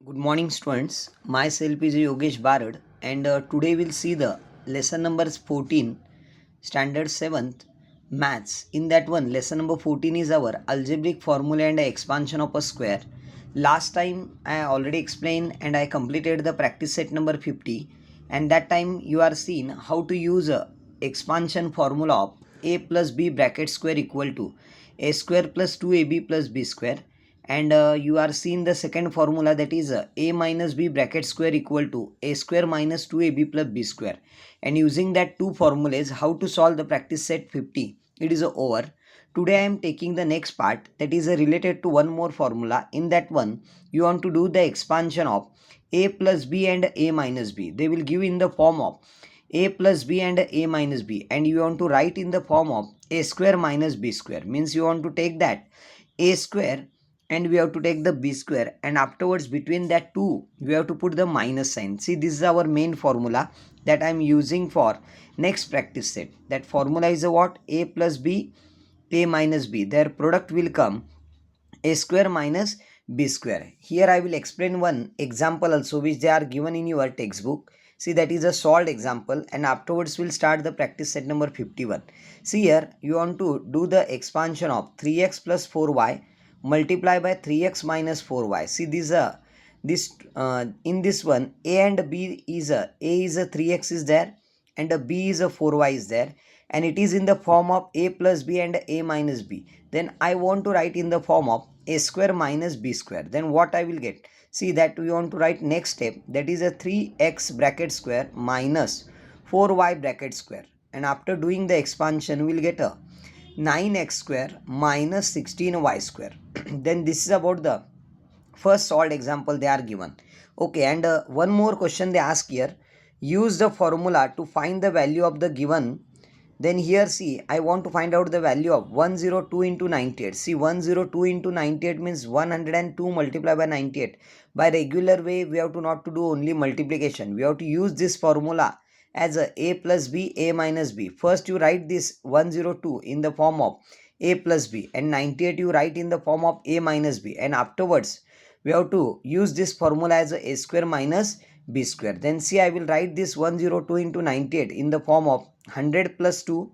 Good morning, students. Myself is Yogesh Barad, and today we'll see the lesson number 14, standard 7th, maths. In that one, lesson number 14 is our algebraic formula and expansion of a square. Last time I already explained and I completed the practice set number 50, and that time you are seeing how to use a expansion formula of a plus b bracket square equal to a square plus 2ab plus b square, and you are seeing the second formula, that is a minus b bracket square equal to a square minus 2ab plus b square. And using that two formulas, how to solve the practice set 50, it is over. Today I am taking the next part, that is related to one more formula. In that one, you want to do the expansion of a plus b and a minus b. They will give in the form of a plus b and a minus b, and you want to write in the form of a square minus b square. Means you want to take that a square and we have to take the b square, and afterwards between that two we have to put the minus sign. See, this is our main formula that I am using for next practice set. That formula is what? A plus b, a minus b, their product will come a square minus b square. Here I will explain one example also which they are given in your textbook. See, that is a solved example, and afterwards we'll start the practice set number 51. See, here you want to do the expansion of 3x plus 4y multiply by 3x minus 4y. See, in this one, a and b is a is a 3x is there, and a b is a 4y is there, and it is in the form of a plus b and a minus b. Then I want to write in the form of a square minus b square. Then what I will get? See, that we want to write next step, that is a 3x bracket square minus 4y bracket square, and after doing the expansion we will get a 9x square minus 16y square. Then this is about the first solved example they are given. Okay, and one more question they ask here. Use the formula to find the value of the given. Then here, see, I want to find out the value of 102 into 98. See, 102 into 98 means 102 multiplied by 98. By regular way, we have to not to do only multiplication. We have to use this formula as a plus b, a minus b. First you write this 102 in the form of a plus b, and 98 you write in the form of a minus b, and afterwards we have to use this formula as a square minus b square. Then see, I will write this 102 into 98 in the form of 100 plus 2,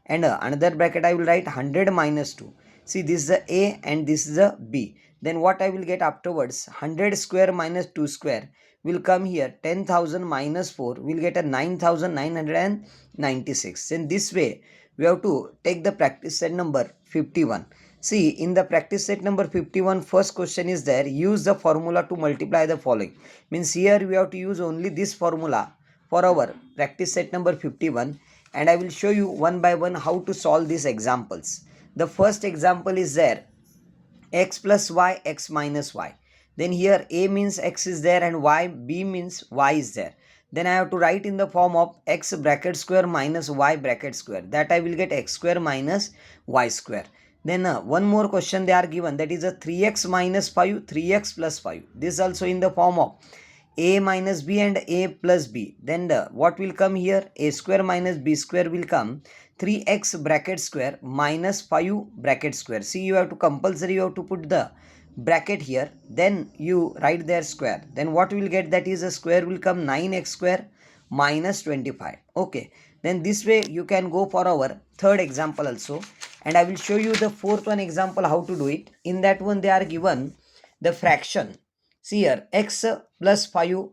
and another bracket I will write 100 minus 2. See, this is the a and this is the b. Then what I will get afterwards? 100 square minus 2 square will come here. 10,000 minus 4 will get a 9,996. In this way we have to take the practice set number 51. See, in the practice set number 51, first question is there, use the formula to multiply the following. Means here we have to use only this formula for our practice set number 51, and I will show you one by one how to solve these examples. The first example is there, x plus y, x minus y. Then here a means x is there and b means y is there. Then I have to write in the form of x bracket square minus y bracket square. That I will get x square minus y square. Then one more question they are given, that is a 3x minus 5, 3x plus 5. This also in the form of a minus b and a plus b. Then what will come here? A square minus b square will come 3x bracket square minus 5 bracket square. See, you have to compulsory, you have to put the bracket here, then you write their square. Then what will get? That is a square will come 9x square minus 25. Okay, then this way you can go for our third example also, and I will show you the fourth one example how to do it. In that one they are given the fraction. See here, x plus 5,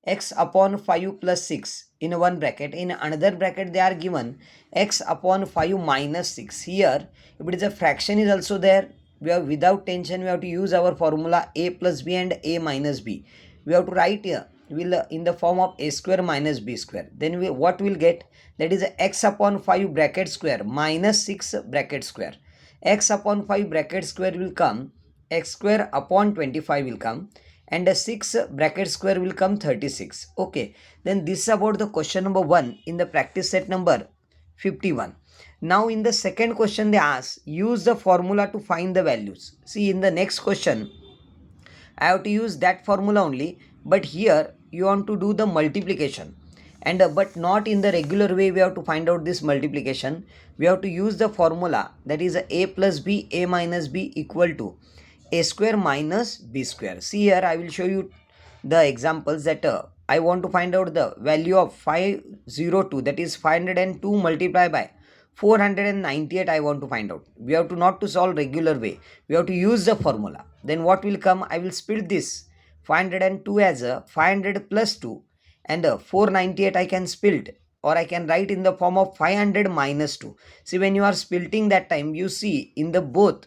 x upon 5 plus 6 in one bracket. In another bracket they are given x upon 5 minus 6. Here if it is a fraction is also there, we have without tension we have to use our formula a plus b and a minus b. We have to write here in the form of a square minus b square. Then what will get? That is x upon 5 bracket square minus 6 bracket square. X upon 5 bracket square will come x square upon 25 will come, and a 6 bracket square will come 36. Okay, then this is about the question number 1 in the practice set number 51. Now in the second question they ask, use the formula to find the values. See, in the next question I have to use that formula only, but here you want to do the multiplication, and but not in the regular way we have to find out this multiplication. We have to use the formula, that is a plus b, a minus b equal to a square minus b square. See here, I will show you the examples that I want to find out the value of 502, that is 502 multiplied by 498. I want to find out. We have to not to solve regular way. We have to use the formula. Then what will come? I will split this 502 as a 500 plus 2, and 498 I can split, or I can write in the form of 500 minus 2. See, when you are splitting that time, you see in the both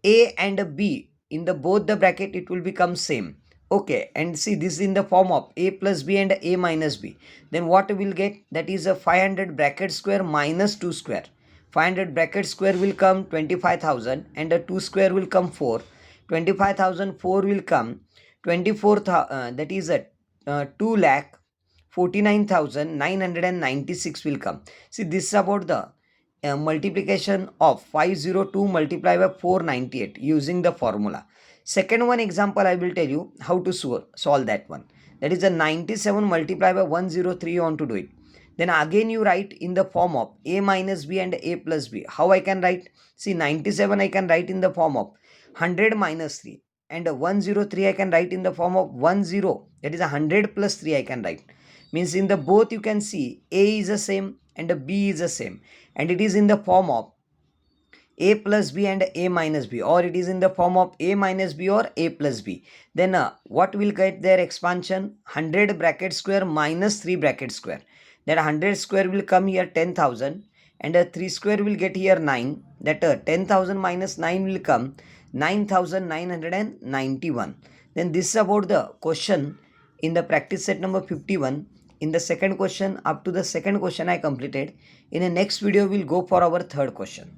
a and b, in the both the bracket it will become same. Okay, and see, this is in the form of a plus b and a minus b. Then what we will get? That is a 500 bracket square minus 2 square. 500 bracket square will come 25,000, and a 2 square will come 4. 25,000 4 will come 24,000, that is a 2 lakh 49,996 will come. See, this is about the multiplication of 502 multiplied by 498 using the formula. Second one example, I will tell you how to solve that one. That is a 97 multiplied by 103. You want to do it. Then again you write in the form of a minus b and a plus b. How I can write? See, 97 I can write in the form of 100 minus 3, and 103 I can write in the form of 10. That is 100 plus 3 I can write. Means in the both you can see a is the same and b is the same, and it is in the form of a plus b and a minus b, or it is in the form of a minus b or a plus b. Then what will get their expansion? 100 bracket square minus 3 bracket square. That 100 square will come here 10,000, and 3 square will get here 9. That 10,000 minus 9 will come 9,991. Then this is about the question in the practice set number 51. In the second question, up to the second question I completed. In the next video, we'll go for our third question.